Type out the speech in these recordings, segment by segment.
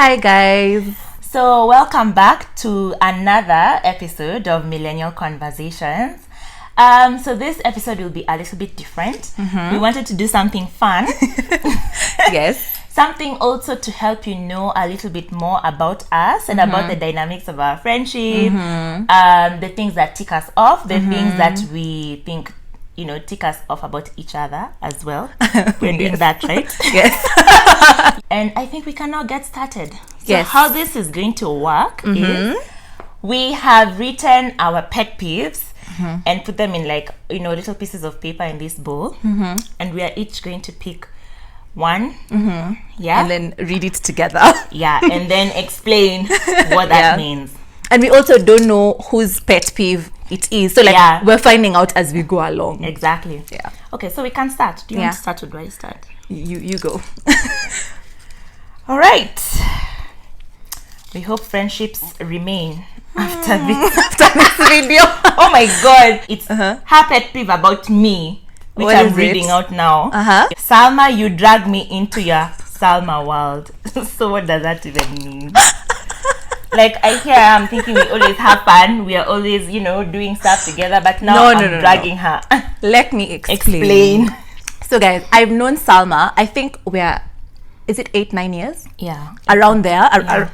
Hi guys. So welcome back to another episode of Millennial Conversations. So this episode will be a little bit different. We wanted to do something fun. Yes. Something also to help you know a little bit more about us and about the dynamics of our friendship, the things that tick us off, the things that we think, tick us off about each other as well. We're doing that, right? Yes. And I think we can now get started. So Yes. how this is going to work is we have written our pet peeves and put them in little pieces of paper in this bowl. And we are each going to pick one. Yeah. And then read it together. Yeah. And then explain what that means. And we also don't know whose pet peeve it is. So we're finding out as we go along. Exactly. Yeah. Okay, so we can start. Do you want to start or do I start? You go. All right. We hope friendships remain after this video. Oh my god. It's her pet peeve about me, which What I'm is reading it? out now. Salma, you drag me into your Salma world. So what does that even mean? I'm thinking we always have fun. We are always, doing stuff together. But now I'm dragging her. Let me explain. So guys, I've known Salma, I think is it 8-9 years? Yeah. Around there,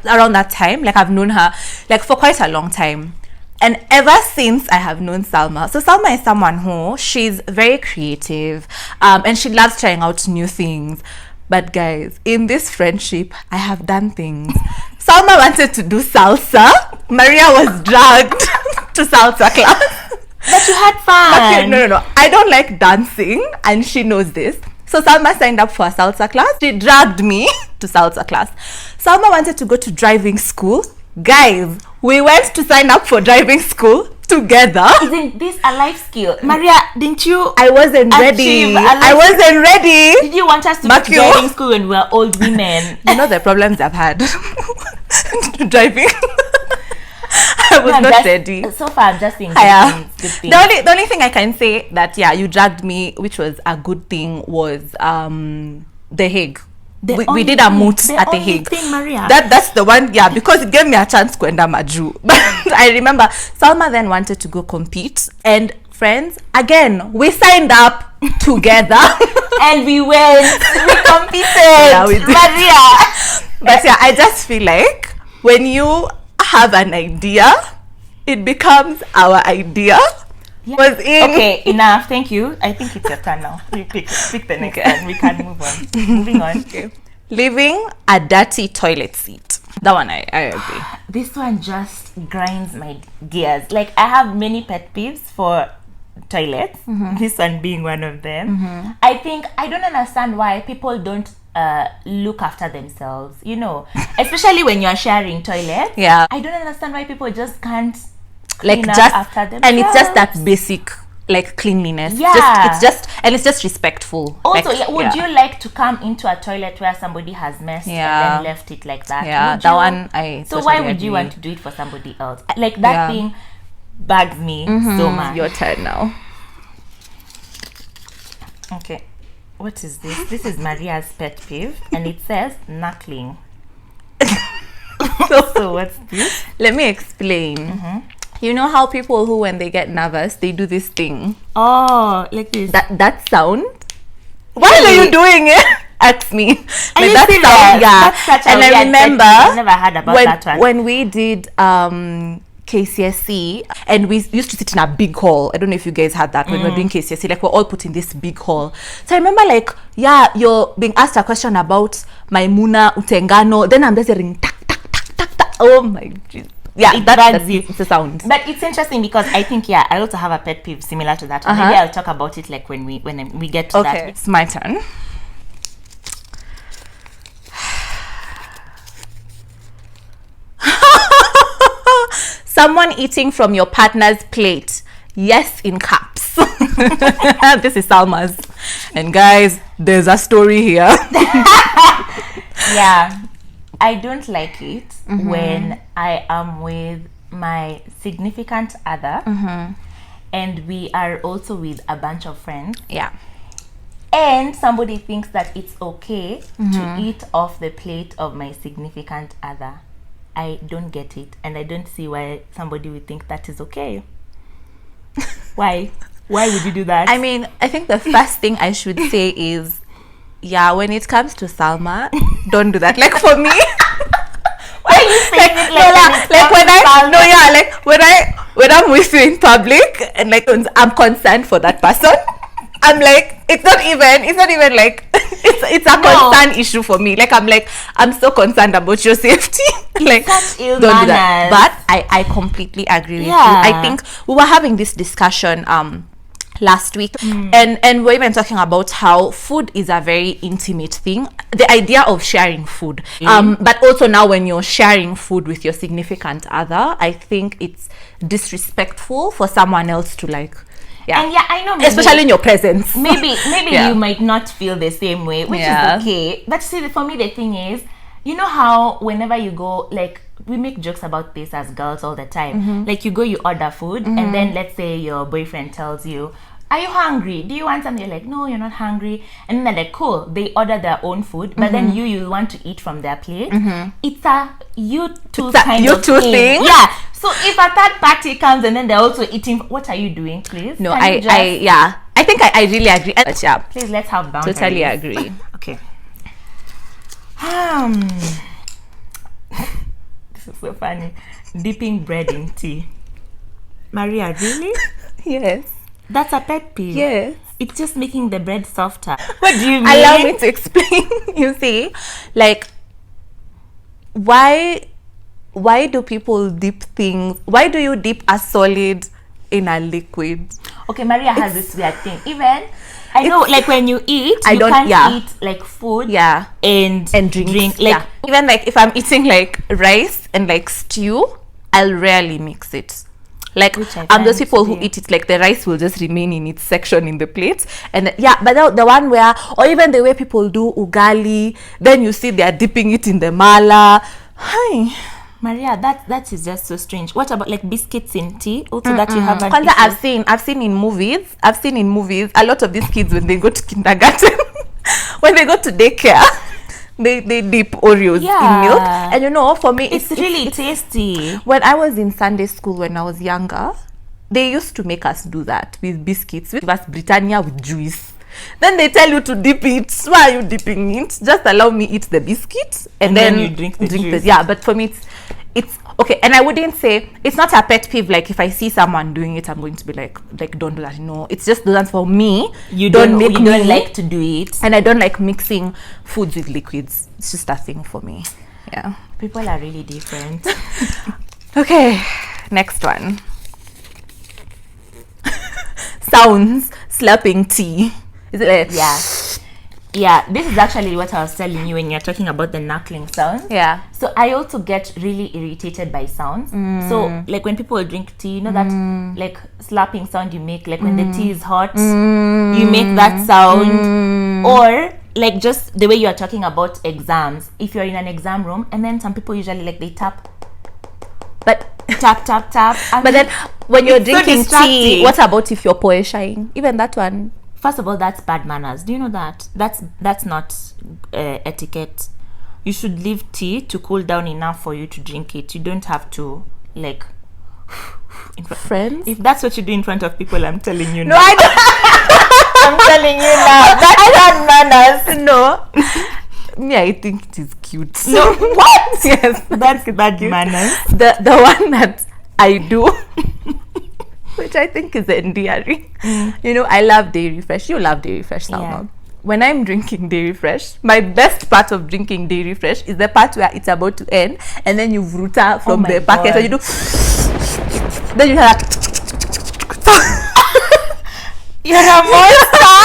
around that time. I've known her for quite a long time. And ever since I have known Salma, so Salma is someone who, she's very creative, and she loves trying out new things. But guys, in this friendship, I have done things. Salma wanted to do salsa. Maria was dragged to salsa class. But you had fun. Okay, no. I don't like dancing, and she knows this. So Salma signed up for a salsa class. She dragged me to salsa class. Salma wanted to go to driving school. Guys, we went to sign up for driving school together. Isn't this a life skill? Maria, didn't you? I wasn't ready. Did you want us to go to driving school when we were old women? You know the problems I've had driving. I was not ready. So far, I'm just saying good things. The only thing I can say that you dragged me, which was a good thing, was The Hague. We did a moot at The Hague. Maria. That's the one, because it gave me a chance to enter Maju. But I remember Salma then wanted to go compete, and friends, again, we signed up together and we went. We competed. Yeah, we did. Maria. But I just feel like when you have an idea, it becomes our idea. Yeah. Okay, enough. Thank you. I think it's your turn now. You pick the next one. We can move on. Moving on. Okay. Leaving a dirty toilet seat. That one I agree. This one just grinds my gears. I have many pet peeves for toilets. This one being one of them. I don't understand why people don't look after themselves. Especially when you're sharing toilets. Yeah. I don't understand why people just can't after themselves. And it's just that basic cleanliness. Yeah. It's just respectful. Also, would you like to come into a toilet where somebody has messed and then left it like that? Yeah, that one I So why would you want to do it for somebody else? That thing bugs me so much. Your turn now. Okay. What is this? This is Maria's pet peeve, and it says knuckling. So what's this? Let me explain. You know how people who, when they get nervous, they do this thing? Oh, like this. That sound? Why are you doing it? Ask me. That sound, That's such and I remember I've never heard about that one. When we did KCSE, and we used to sit in a big hall. I don't know if you guys had that when we were doing KCSE. We're all put in this big hall. So I remember you're being asked a question about Maimuna Utengano. Then I'm just hearing tak tak tak tak tak. Oh my Jesus. Yeah, it's a sound. But it's interesting because I think I also have a pet peeve similar to that. Maybe I'll talk about it when we get to that. Okay, it's my turn. Someone eating from your partner's plate. Yes, in caps. This is Salma's. And guys, there's a story here. Yeah. I don't like it when I am with my significant other and we are also with a bunch of friends. Yeah. and somebody thinks that it's okay to eat off the plate of my significant other. I don't get it, and I don't see why somebody would think that is okay. Why would you do that? I mean, I think the first thing I should say is, yeah, when it comes to Salma, don't do that. Like for me, why are you saying it when I'm with you in public and like I'm concerned for that person, I'm like, it's not even like it's a concern issue for me. Like I'm so concerned about your safety. Like don't do that. But I completely agree with you. I think we were having this discussion last week and we're even talking about how food is a very intimate thing, the idea of sharing food, but also now when you're sharing food with your significant other, I think it's disrespectful for someone else to like and I know, especially in your presence. Maybe you might not feel the same way, which is okay. But see, for me the thing is, you know how whenever you go, like we make jokes about this as girls all the time, like you go, you order food, and then let's say your boyfriend tells you, are you hungry? Do you want something? You're like, no, you're not hungry. And then they're like, cool, they order their own food, but then you want to eat from their plate. It's a you two thing. Yeah. So if a third party comes and then they're also eating, what are you doing, please? No, I think I really agree. But yeah, please, let's have boundaries. Totally agree. Okay. This is so funny. Dipping bread in tea. Maria, really? Yes. That's a pet peeve. Yes. It's just making the bread softer. What do you mean? Allow me to explain. You see, like, why do people dip things? Why do you dip a solid in a liquid? Okay, Maria has this weird thing. Even I know, like when you eat, you can't eat like food, and drink. Like even like if I'm eating like rice and like stew, I'll rarely mix it. Like I'm those people who eat it like the rice will just remain in its section in the plate, and but the one where, or even the way people do ugali, then you see they are dipping it in the mala. Hi, Maria, that is just so strange. What about like biscuits in tea? Also that you haven't. I've seen in movies. A lot of these kids when they go to kindergarten, when they go to daycare, they dip Oreos in milk. And you know, for me, it's really tasty. When I was in Sunday school when I was younger, they used to make us do that with biscuits. With us Britannia with juice. Then they tell you to dip it. Why are you dipping it? Just allow me eat the biscuit and then you drink the juice. But for me it's okay. And I wouldn't say it's not a pet peeve. Like if I see someone doing it, I'm going to be like don't do that. No, it's just done for me. You don't like to do it, and I don't like mixing foods with liquids. It's just a thing for me. Yeah, people are really different. Okay, next one. Sounds slapping tea. Is it like yeah, this is actually what I was telling you when you're talking about the knuckling sound. Yeah. So I also get really irritated by sounds. So like when people drink tea, you know that like slapping sound you make, like when the tea is hot, you make that sound. Or like just the way you are talking about exams. If you're in an exam room and then some people usually like they tap. But tap. But then when you're drinking tea, what about if you're poetrying? Even that one. First of all, that's bad manners. Do you know that? That's not etiquette. You should leave tea to cool down enough for you to drink it. You don't have to like. Friends, if that's what you do in front of people, I'm telling you. No, I don't. I'm telling you now. That's bad manners. No. Yeah, I think it is cute. No, what? Yes, that's bad manners. The one that I do. Which I think is endearing. You know, I love Dairy Fresh. You love Dairy Fresh now. Yeah. When I'm drinking Dairy Fresh, my best part of drinking Dairy Fresh is the part where it's about to end, and then you vruta from the packet, and you do. Then you have. You're a monster.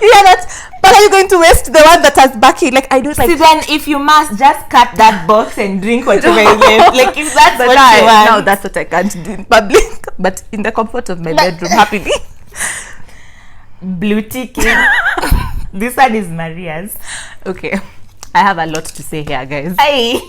Yeah, that. But are you going to waste the one that has backing? Like I do it like. See, then if you must just cut that box and drink whatever is left. Like if that's what you want. No, that's what I can't do in public. But in the comfort of my bedroom, happily. Blue ticking. This one is Maria's. Okay, I have a lot to say here, guys. Hey.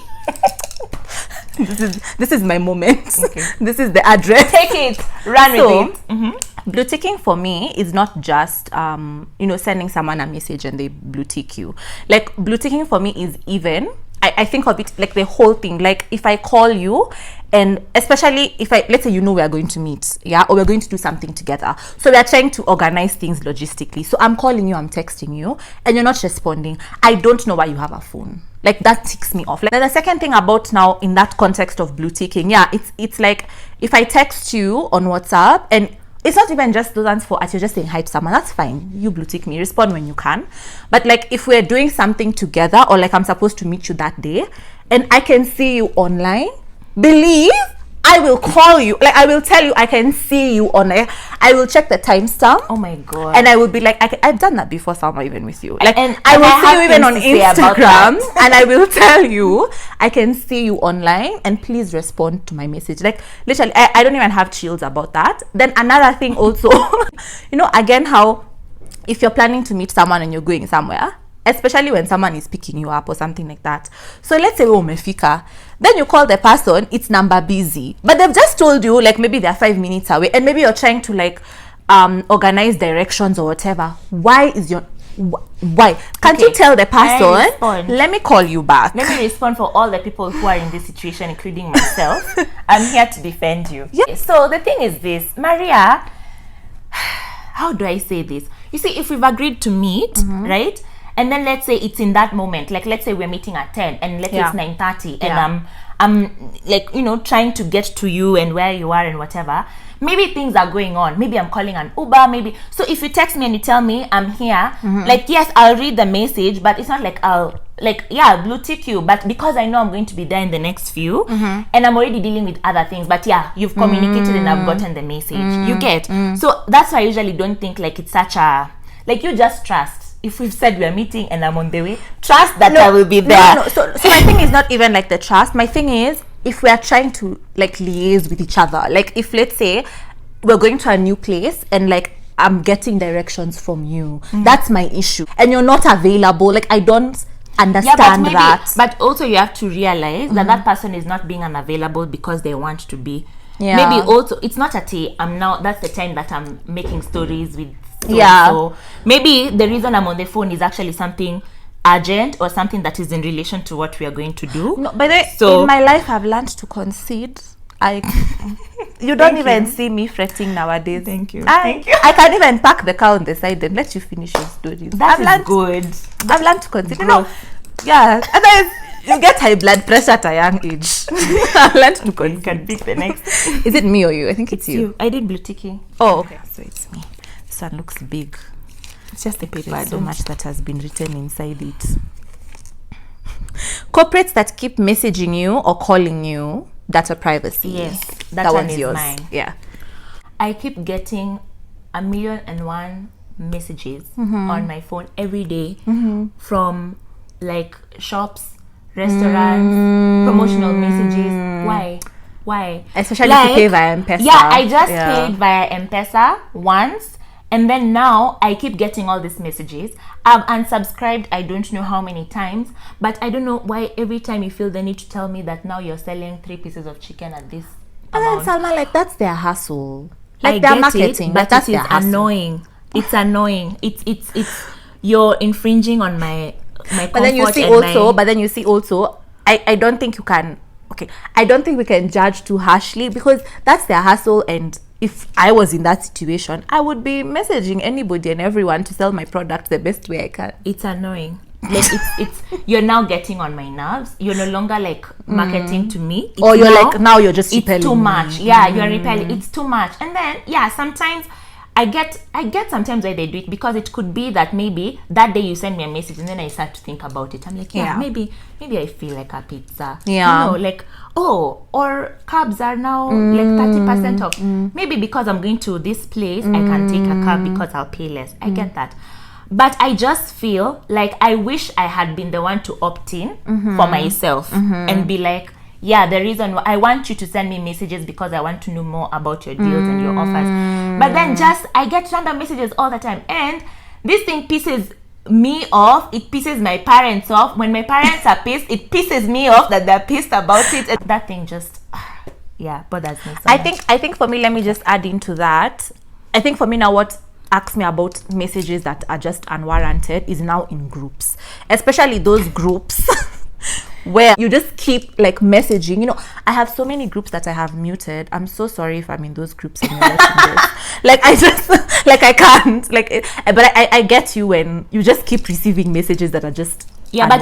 This is my moment. Okay. This is the address. Take it. Run with it. blue ticking for me is not just sending someone a message and they blue tick you. Like, blue ticking for me is even, I think of it like the whole thing. Like, if I call you, and especially if let's say we are going to meet, or we're going to do something together, so we are trying to organize things logistically, so I'm calling you, I'm texting you, and you're not responding, I don't know why you have a phone. Like, that ticks me off. Like, the second thing about now in that context of blue ticking, it's like if I text you on WhatsApp, and it's not even just those ones for you're just saying hi to someone, that's fine, you blue tick me, respond when you can. But like, if we're doing something together, or like I'm supposed to meet you that day and I can see you online, believe I will call you, like I will tell you I can see you on it. I will check the timestamp. Oh my god! And I will be like, I've done that before, Salma, even with you. Like, and I will I see you even on Instagram, Instagram, and I will tell you I can see you online, and please respond to my message. Like, literally, I don't even have chills about that. Then another thing also, again, how if you're planning to meet someone and you're going somewhere, especially when someone is picking you up or something like that. So let's say umefika, then you call the person, it's number busy, but they've just told you like maybe they're 5 minutes away, and maybe you're trying to like organize directions or whatever. Why can't you tell the person, let me call you back? Let me respond for all the people who are in this situation, including myself. I'm here to defend you. So the thing is this, Maria, how do I say this? You see, if we've agreed to meet, right? And then let's say it's in that moment, like let's say we're meeting at 10 and let's say it's 9:30 and I'm like, trying to get to you and where you are and whatever. Maybe things are going on. Maybe I'm calling an Uber, maybe. So if you text me and you tell me I'm here, like, yes, I'll read the message, but it's not like I'll blue tick you, but because I know I'm going to be there in the next few and I'm already dealing with other things, but you've communicated and I've gotten the message. You get? So that's why I usually don't think like it's such a, like, you just trust. If we've said we're meeting and I'm on the way, trust that I will be there. No. So my thing is not even like the trust. My thing is, if we are trying to like liaise with each other, like if let's say we're going to a new place and like I'm getting directions from you, that's my issue, and you're not available, like I don't understand that. But also you have to realize that that person is not being unavailable because they want to be. Yeah. Maybe also it's not that's the time that I'm making stories with. So maybe the reason I'm on the phone is actually something urgent or something that is in relation to what we are going to do. No, but in my life I've learned to concede. You don't even see me fretting nowadays. Thank you. I can't even park the car on the side and let you finish your stories. That's good. I've learned to concede. Otherwise you get high blood pressure at a young age. I've learned to concede. You can pick the next. Is it me or you? I think it's you. I did blue ticking. Oh, okay. So it's me. This one looks big. It's just a paper. There's so much that has been written inside it. Corporates that keep messaging you or calling you, that's a privacy. Yes, that one one's is yours. mine. Yeah. I keep getting 1,000,001 messages on my phone every day from like shops, restaurants, promotional messages. Why? Especially if you pay via M-Pesa. Yeah, I just paid via M-Pesa once, and then now I keep getting all these messages. I've unsubscribed I don't know how many times, but I don't know why every time you feel the need to tell me that now you're selling 3 pieces of chicken at this amount. And then Salma, like, that's their hustle. Like, they're marketing, but that's their hustle. Annoying. It's annoying. It's you're infringing on my comfort. But then you see also, I don't think you can. Okay, I don't think we can judge too harshly because that's their hustle, and if I was in that situation, I would be messaging anybody and everyone to sell my product the best way I can. It's annoying. Like it's you're now getting on my nerves. You're no longer like marketing to me. Or you're now you're just repelling. It's too much. Yeah, you're repelling. It's too much. And then sometimes I get sometimes why they do it, because it could be that maybe that day you send me a message and then I start to think about it. I'm like, maybe I feel like a pizza. Yeah. Like, or cabs are now like 30% off. Maybe because I'm going to this place, I can take a cab because I'll pay less. I get that. But I just feel like I wish I had been the one to opt in for myself and be like, the reason why I want you to send me messages because I want to know more about your deals and your offers. But then I get random messages all the time. And this thing pisses me off. It pisses my parents off. When my parents are pissed, it pisses me off that they're pissed about it. And that thing just, bothers me so much. I think for me, let me just add into that. I think for me now, what asks me about messages that are just unwarranted is now in groups, especially those groups where you just keep like messaging. You know, I have so many groups that I have muted. I'm so sorry if I'm in those groups and you're watching this. Like I just like I can't but I get you when you just keep receiving messages that are just but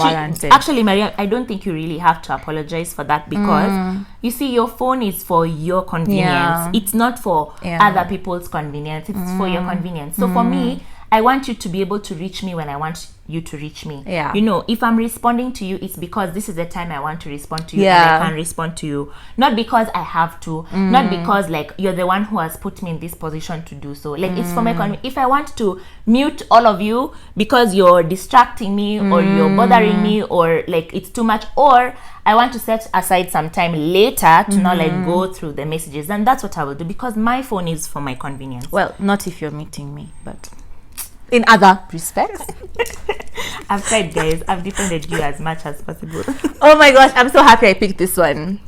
actually, Maria, I don't think you really have to apologize for that, because you see, your phone is for your convenience. It's not for other people's convenience. It's for your convenience. So for me, I want you to be able to reach me when I want you to reach me. You know, if I'm responding to you, it's because this is the time I want to respond to you, and I can respond to you, not because I have to, not because like you're the one who has put me in this position to do so. Like it's for my convenience. If I want to mute all of you because you're distracting me or you're bothering me, or like it's too much, or I want to set aside some time later to not like go through the messages, then that's what I will do, because my phone is for my convenience. Well, not if you're meeting me, but in other respects. I've tried, guys. I've defended you as much as possible. Oh my gosh, I'm so happy I picked this one.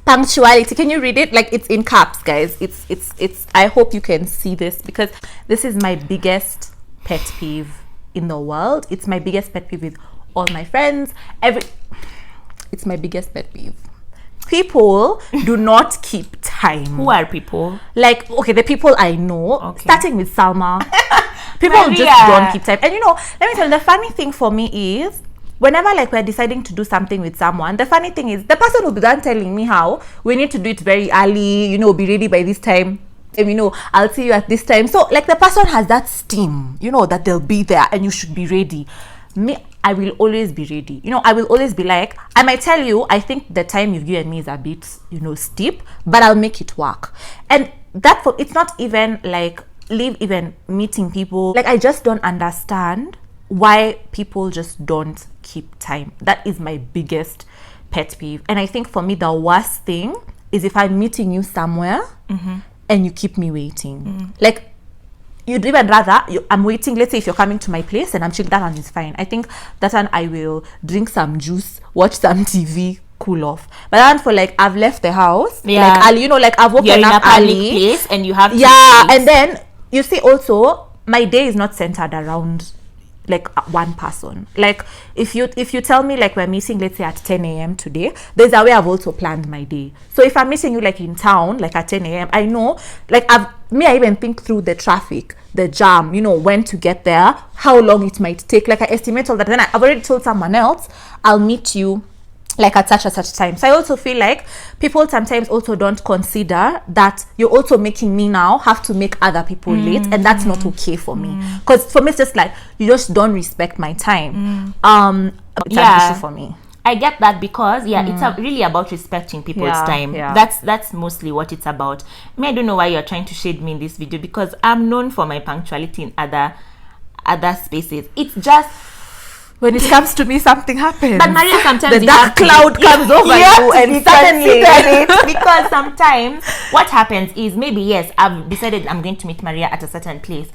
Punctuality. Can you read it? Like, it's in caps, guys. It's I hope you can see this, because this is my biggest pet peeve in the world. It's my biggest pet peeve with all my friends. It's my biggest pet peeve. People do not keep time. Who are people? Like, okay, the people I know, starting with Salma. People Maria. just don't keep time. And you know, let me tell you, the funny thing for me is, whenever like we're deciding to do something with someone, the funny thing is the person will be done telling me how we need to do it very early, you know, be ready by this time, and you know, I'll see you at this time. So like the person has that steam, you know, that they'll be there and you should be ready. Me, I will always be ready. You know, I will always be like, I might tell you, I think the time you've given me is a bit, you know, steep, but I'll make it work. And that, it's not even like leave even meeting people. Like, I just don't understand why people just don't keep time. That is my biggest pet peeve. And I think for me, the worst thing is if I'm meeting you somewhere and you keep me waiting. Like, you'd even rather I'm waiting. Let's say if you're coming to my place and I'm chilling, that one is fine. I think that one I will drink some juice, watch some TV, cool off. But that one for like, I've left the house like early, you know, like I've woken up early place and you have to and then you see also my day is not centered around like one person. Like if you tell me like we're meeting, let's say at 10 a.m. today, there's a way I've also planned my day. So if I'm meeting you like in town like at 10 a.m., I know like I even think through the traffic, the jam, you know, when to get there, how long it might take. Like I estimate all that. Then I've already told someone else I'll meet you like at such time. So I also feel like people sometimes also don't consider that you're also making me now have to make other people late, and that's not okay for me. Because for me it's just like you just don't respect my time. It's an issue for me. I get that, because it's really about respecting people's time. That's mostly what it's about. I don't know why you're trying to shade me in this video, because I'm known for my punctuality in other spaces. It's just when it comes to me, something happens. But Maria, sometimes the dark cloud comes over you, and suddenly because sometimes what happens is, maybe yes, I've decided I'm going to meet Maria at a certain place.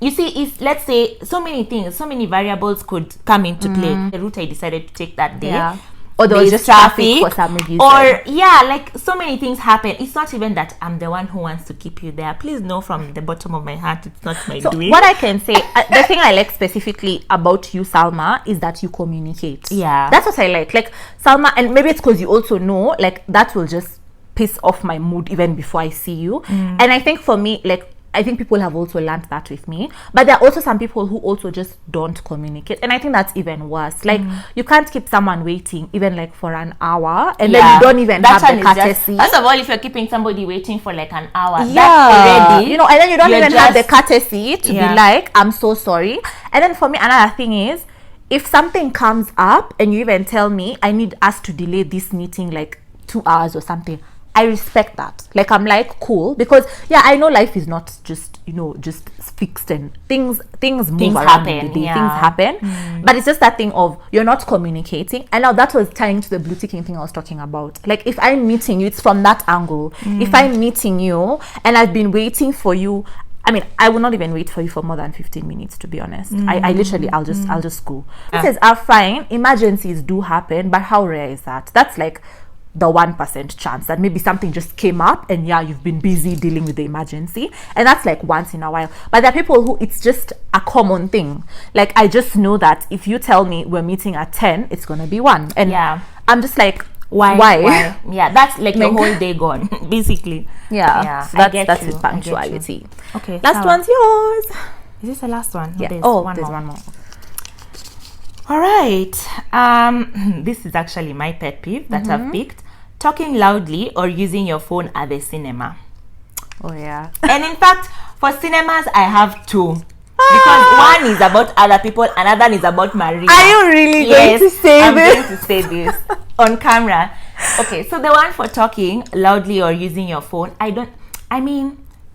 You see, if let's say so many things, so many variables could come into play. The route I decided to take that day, or there was just traffic for some reason, or like so many things happen. It's not even that I'm the one who wants to keep you there. Please know from the bottom of my heart, it's not my doing. What I can say, the thing I like specifically about you, Salma, is that you communicate. That's what I like. Like Salma, and maybe it's because you also know, like that will just piss off my mood even before I see you. And I think for me, like, I think people have also learned that with me, but there are also some people who also just don't communicate, and I think that's even worse. Like you can't keep someone waiting even like for an hour, and then you don't even have the courtesy. First of all, if you're keeping somebody waiting for like an hour, that's already, you know, and then you don't even have the courtesy to be like, I'm so sorry. And then for me, another thing is, if something comes up and you even tell me I need us to delay this meeting like 2 hours or something, I respect that. Like, I'm like, cool, because I know life is not just, you know, just fixed, and things move around the day, things happen. But it's just that thing of you're not communicating. And now that was tying to the blue ticking thing I was talking about. Like, if I'm meeting you, it's from that angle. If I'm meeting you and I've been waiting for you, I mean, I will not even wait for you for more than 15 minutes, to be honest. I literally, I'll just go. Cases are fine. Emergencies do happen, but how rare is that? That's like the 1% chance that maybe something just came up and you've been busy dealing with the emergency, and that's like once in a while. But there are people who it's just a common thing. Like, I just know that if you tell me we're meeting at 10, it's gonna be 1, and I'm just like, why? Yeah, that's like the whole day gone basically. So that's with punctuality. Okay, last one's yours. Is this the last one? Yeah. There's one more. All right. This is actually my pet peeve that I've picked: talking loudly or using your phone at the cinema. Oh yeah. And in fact, for cinemas, I have 2. Because one is about other people, another is about Maria. Are you really going to say I'm this? going to say this on camera. Okay, so the one for talking loudly or using your phone,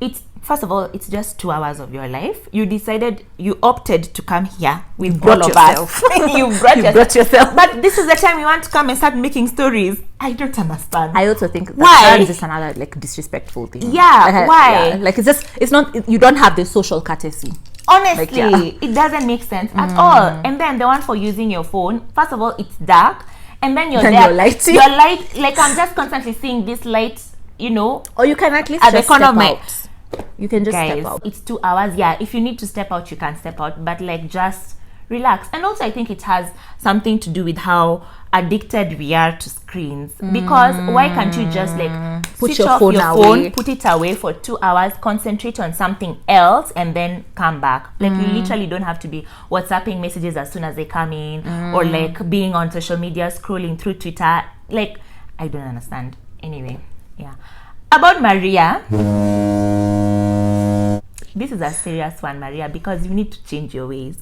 it's, first of all, it's just 2 hours of your life. You opted to come here with all of us. You brought yourself. But this is the time you want to come and start making stories. I don't understand. I also think why is just another like disrespectful thing. Why? Yeah, like it's not, you don't have the social courtesy. Honestly, it doesn't make sense at all. And then the one for using your phone, first of all, it's dark, and then your light, like I'm just constantly seeing this light, or you can at least at the corner of my. You can just Guys, step out. It's 2 hours. Yeah, if you need to step out, you can step out, but like just relax. And also, I think it has something to do with how addicted we are to screens. Because why can't you just like Put switch your off phone your away. phone, put it away for 2 hours, concentrate on something else, and then come back? Like you literally don't have to be WhatsApping messages as soon as they come in, or like being on social media, scrolling through Twitter. Like, I don't understand. Anyway, yeah. About Maria, this is a serious one, Maria, because you need to change your ways.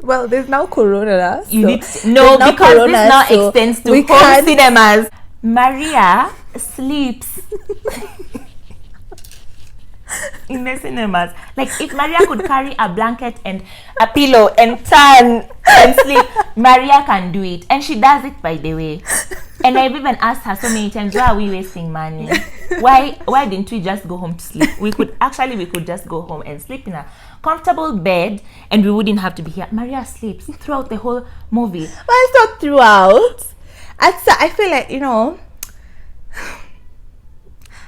Well, there's now Corona. Because this now extends to home cinemas. Maria sleeps in the cinemas. Like, if Maria could carry a blanket and a pillow and turn and sleep, Maria can do it, and she does it, by the way. And I've even asked her so many times, why are we wasting money? Why didn't we just go home to sleep? We could just go home and sleep in a comfortable bed, and we wouldn't have to be here. Maria sleeps throughout the whole movie. But it's not throughout. I feel like,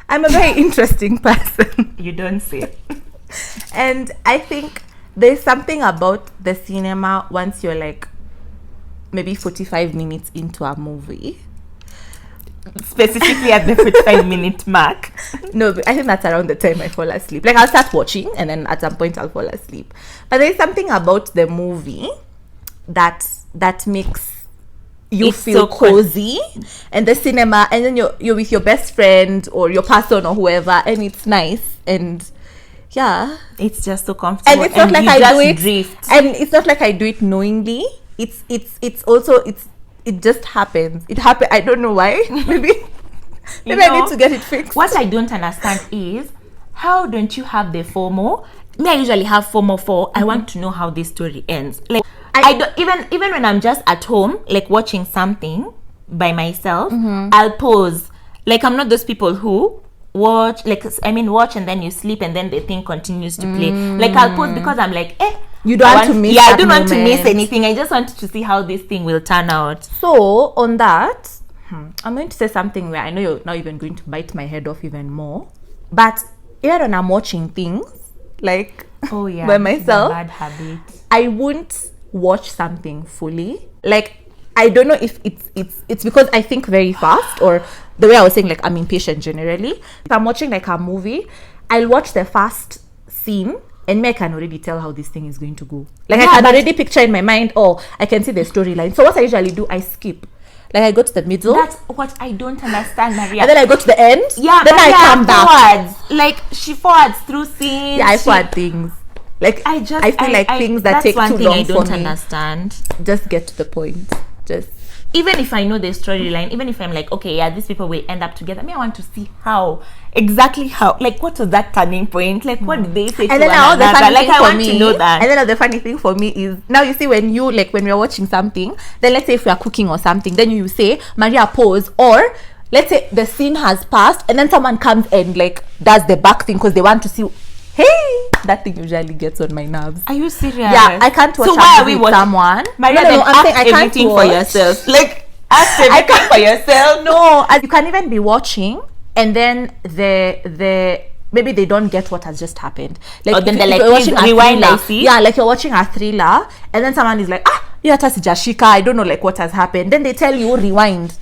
I'm a very interesting person. You don't say. And I think there's something about the cinema once you're like maybe 45 minutes into a movie. Specifically at the 45-minute mark. No, but I think that's around the time I fall asleep. Like, I'll start watching and then at some point I'll fall asleep. But there's something about the movie that makes you feel so cozy, and the cinema, and then you're with your best friend or your person or whoever, and it's nice, and it's just so comfortable. And it's not like I do it drift. And it's not like I do it knowingly. It just happens. I don't know why. Maybe I need to get it fixed. What I don't understand is, how don't you have the FOMO? Me, I usually have FOMO for I want to know how this story ends. Like, I don't, even when I'm just at home, like watching something by myself, I'll pause. Like, I'm not those people who watch and then you sleep and then the thing continues to play. Like, I'll pause because I'm like, you don't want to miss. Yeah, I don't want to miss anything. I just want to see how this thing will turn out. So on that, I'm going to say something where I know you're now even going to bite my head off even more. But even when I'm watching things like by myself, bad habit. I won't watch something fully. Like, I don't know if it's because I think very fast, or the way I was saying, like, I'm impatient generally. If I'm watching like a movie, I'll watch the first scene, and I can already tell how this thing is going to go. Like, I can already picture in my mind, I can see the storyline. So what I usually do, I skip. Like, I go to the middle. That's what I don't understand, Maria. And then I go to the end. Yeah, then Maria, I come back. Like, she forwards through scenes. Yeah, I forward things. Like, I feel like things that take too long for me. That's one thing I don't understand. Just get to the point. Even if I know the storyline, even if I'm like, okay, yeah, these people will end up together, I want to see exactly how, like, what was that turning point? Like, what did they say to one another? Like, I want to know that. And then the funny thing for me is, now you see when we're watching something, then let's say if we are cooking or something, then you say, Maria, pause, or let's say the scene has passed, and then someone comes and like does the back thing because they want to see. Hey, that thing usually gets on my nerves. Are you serious? Yeah, I can't watch so why are we with watching someone. Maria, no, I can't everything for yourself. Like, Ask everything for yourself. No, you can even be watching, and then the maybe they don't get what has just happened. Like, or then if they're like, you're watching a rewind, thriller, I see. yeah, like you're watching a thriller, and then someone is like, yeah, that's Jashika. I don't know, like, what has happened. Then they tell you rewind.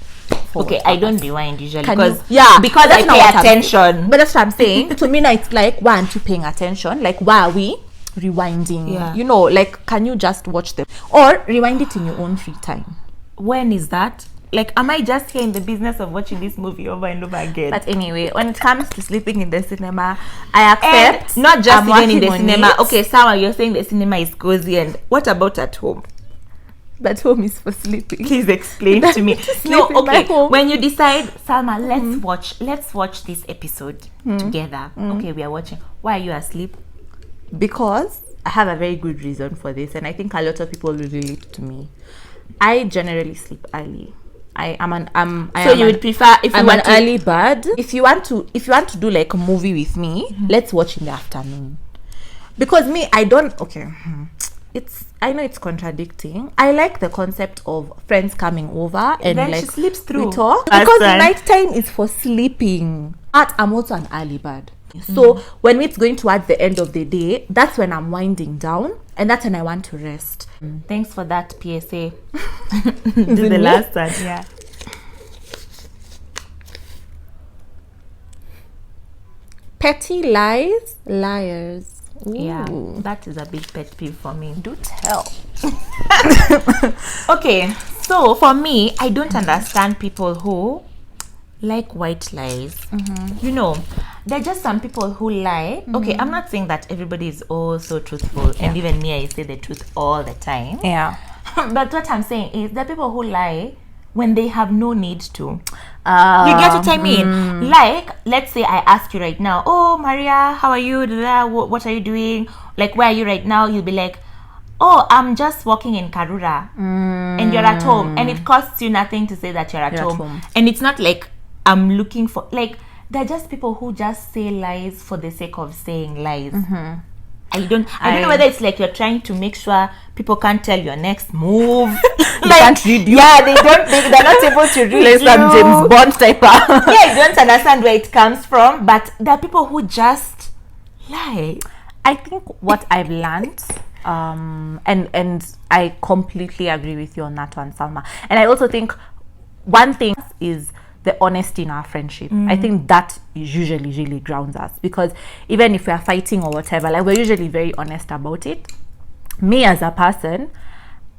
Okay, I don't rewind usually Because because I that's not pay what I'm attention. saying. But that's what I'm saying. To me now, it's like, why aren't you paying attention? Like, why are we rewinding? Yeah. You know, like, can you just watch them or rewind it in your own free time? When is that? Like, am I just here in the business of watching this movie over and over again? But anyway, when it comes to sleeping in the cinema, I accept. And not just I'm even in the working on cinema. it. Okay, Sarah, you're saying the cinema is cozy, and what about at home? But home is for sleeping. Please explain to me. No, okay. When you decide, Salma, let's watch this episode together. Okay, we are watching. Why are you asleep? Because I have a very good reason for this, and I think a lot of people will relate to me. I generally sleep early. You would prefer if I'm you an want to, early bird. If you want to do like a movie with me, let's watch in the afternoon. Because me, I don't. Okay, I know it's contradicting. I like the concept of friends coming over and then like she sleeps through. we talk, That's because right. nighttime is for sleeping. But I'm also an early bird. So when it's going towards the end of the day, that's when I'm winding down, and that's when I want to rest. Thanks for that PSA. This is the last one. Yeah. Petty liars. Yeah, Ooh. that is a big pet peeve for me. Do tell. Okay, so for me, I don't understand people who like white lies. You know, there are just some people who lie. Okay, I'm not saying that everybody is all so truthful, and even me, I say the truth all the time. Yeah. But what I'm saying is there are people who lie when they have no need to. You get what I mean? Like, let's say I ask you right now, oh, Maria, how are you? What are you doing? Like, where are you right now? You'll be like, oh, I'm just walking in Karura. And you're at home. And it costs you nothing to say that you're at home. And it's not like I'm looking for, like, they're just people who just say lies for the sake of saying lies. I don't know whether it's like you're trying to make sure people can't tell your next move. They can't read you. Yeah, they're not able to read you. Some James Bond type. Yeah, you don't understand where it comes from, but there are people who just lie. I think what I've learned, and I completely agree with you on that one, Salma. And I also think one thing is the honesty in our friendship. I think that usually really grounds us, because even if we are fighting or whatever, like, we're usually very honest about it. Me as a person,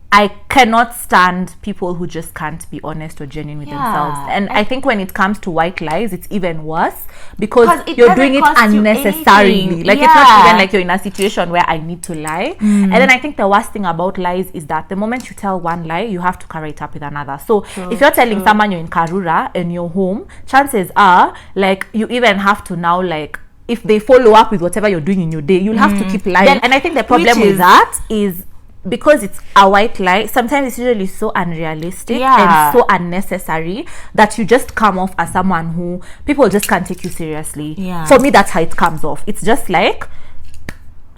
I cannot stand people who just can't be honest or genuine with themselves. And I think when it comes to white lies, it's even worse, because you're doing it unnecessarily. Like, it's not even like you're in a situation where I need to lie. And then I think the worst thing about lies is that the moment you tell one lie, you have to cover it up with another. So if you're telling someone you're in Karura and you're home, chances are, like, you even have to now, like, if they follow up with whatever you're doing in your day, you'll have to keep lying. And I think the problem with that is, because it's a white lie, sometimes it's usually so unrealistic and so unnecessary that you just come off as someone who people just can't take you seriously. For me, that's how it comes off. It's just like,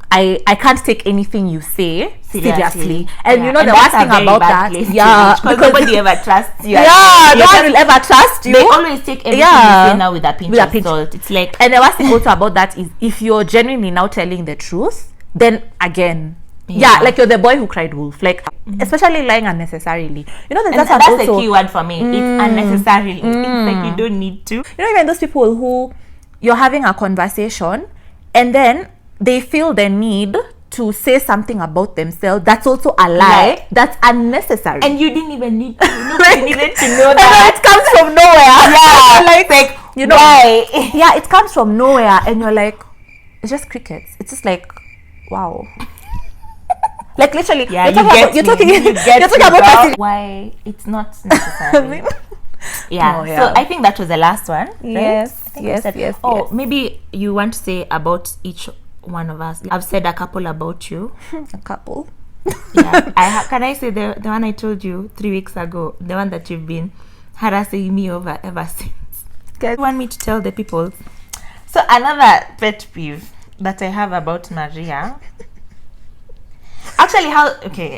I can't take anything you say seriously. And you know, the worst thing about that, because nobody ever trusts you. No one will ever trust you. They always take everything you say now with a pinch of salt. It's like, and the worst thing also about that is, if you're genuinely now telling the truth, then again, like, you're the boy who cried wolf. Like, especially lying unnecessarily. You know, that's the key word for me. It's unnecessarily. It's like you don't need to. You know, even those people who you're having a conversation and then they feel the need to say something about themselves that's also a lie, that's unnecessary. And you didn't even need to. Nobody needed to know that. It comes from nowhere. like, you know, why? Yeah, it comes from nowhere, and you're like, it's just crickets. It's just like, wow. Like, literally, you're talking about why it's not necessary. So I think that was the last one, right? Yes. Maybe you want to say about each one of us. I've said a couple about you. A couple. Can I say the one I told you 3 weeks ago, the one that you've been harassing me over ever since? You want me to tell the people? So another pet peeve that I have about Maria. Actually,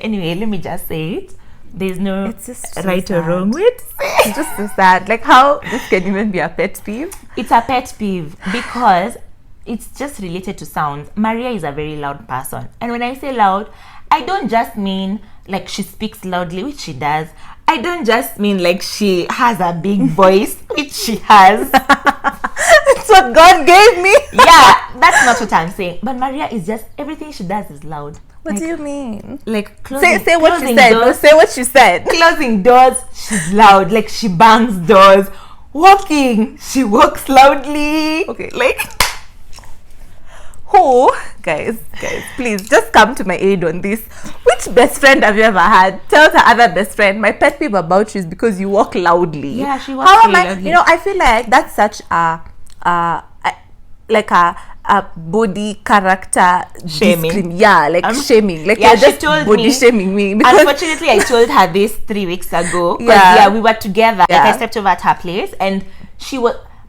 anyway, let me just say it. there's no It's just so right or sad. wrong way to say. It's just so sad. Like how this can even be a pet peeve. It's a pet peeve because it's just related to sounds. Maria is a very loud person. And when I say loud, I don't just mean like she speaks loudly, which she does. I don't just mean like she has a big voice, which she has. It's what God gave me. Yeah, that's not what I'm saying. But Maria is just, everything she does is loud. What do you mean? Like closing, Say what you closing said. doors, No, say what you said. closing doors, she's loud. Like she bangs doors. Walking, she walks loudly. Okay. Like, Who, guys, please just come to my aid on this. Which best friend have you ever had? Tell the other best friend. My pet peeve about you is because you walk loudly. Yeah, she walks How am really I? loudly. You know, I feel like that's such a body character Shaming. Yeah, like shaming. Like yeah, you're she just told body me. shaming me because Unfortunately, I told her this 3 weeks ago. 'Cause, Yeah. we were together. Yeah. Like I slept over at her place, and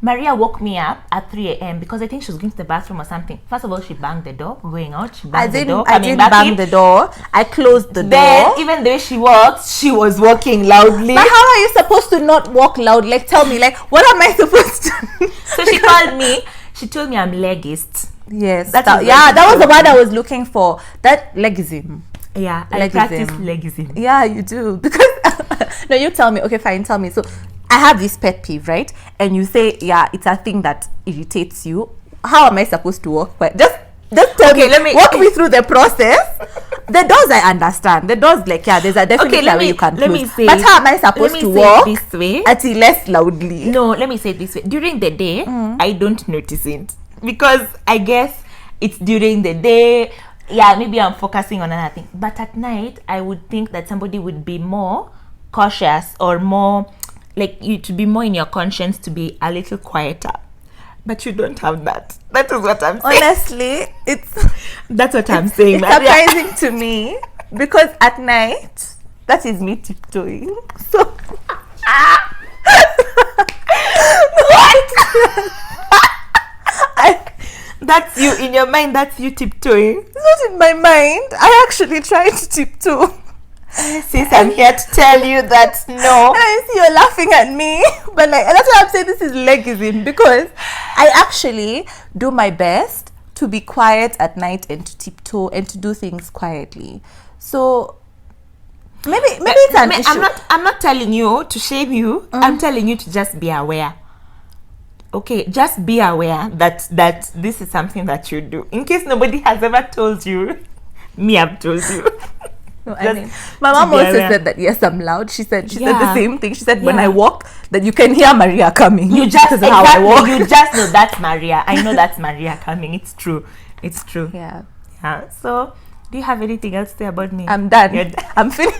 Maria woke me up at 3 a.m. because I think she was going to the bathroom or something. First of all, she banged the door going out. She banged the door I coming didn't back bang in. the door. I closed the Then, door. even the way she walked, she was walking loudly. But how are you supposed to not walk loud? Like, tell me, like, what am I supposed to? So she called me. She told me I'm legist. Yes, That is yeah, what that you was the told word I was looking for. That legism. Yeah, I Legism. practice legism. Yeah, you do. Because no, you tell me. Okay, fine, tell me. So I have this pet peeve, right? And you say, yeah, it's a thing that irritates you. How am I supposed to walk? But just tell me. Walk me through the process. The doors I understand. The doors, like, yeah, there's a definitely a way you can let close. me say. But how am I supposed to walk this way? at less loudly? No, let me say it this way. During the day, I don't notice it because I guess it's during the day. Yeah, maybe I'm focusing on another thing. But at night, I would think that somebody would be more cautious or more like you to be more in your conscience to be a little quieter. But you don't have that. That is what I'm saying. Honestly, That's what I'm saying. it's Maria. surprising to me because at night, that is me tiptoeing. So That's you in your mind. That's you tiptoeing. it's not in my mind. I actually try to tiptoe. Sis, I'm here to tell you that no. And I see you're laughing at me, but like that's why I'm saying this is legism because I actually do my best to be quiet at night and to tiptoe and to do things quietly. So maybe it's an issue. I'm not telling you to shame you. I'm telling you to just be aware. Okay, just be aware that this is something that you do. In case nobody has ever told you, me, I've told you. No, I mean, my mom also said that yes, I'm loud. She said the same thing. She said when I walk, that you can hear Maria coming. You just because of how I walk. you just know that's Maria. I know that's Maria coming. It's true. It's true. Yeah. Yeah. So, do you have anything else to say about me? I'm done. You're I'm finished.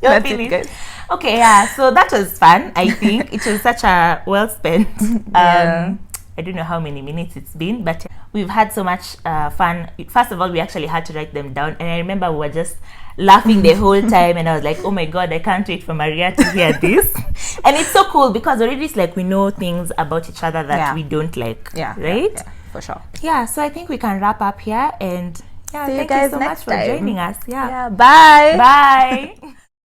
You're That's it, finished. guys. Okay, yeah. So that was fun. I think it was such a well spent. Yeah. I don't know how many minutes it's been, but we've had so much fun. First of all, we actually had to write them down, and I remember we were just laughing the whole time, and I was like, "Oh my god, I can't wait for Maria to hear this." And it's so cool because already it's like we know things about each other that we don't like. Yeah. Right. Yeah, for sure. Yeah. So I think we can wrap up here, and See you thank guys you so next much for time. joining us. Yeah. Bye. Bye.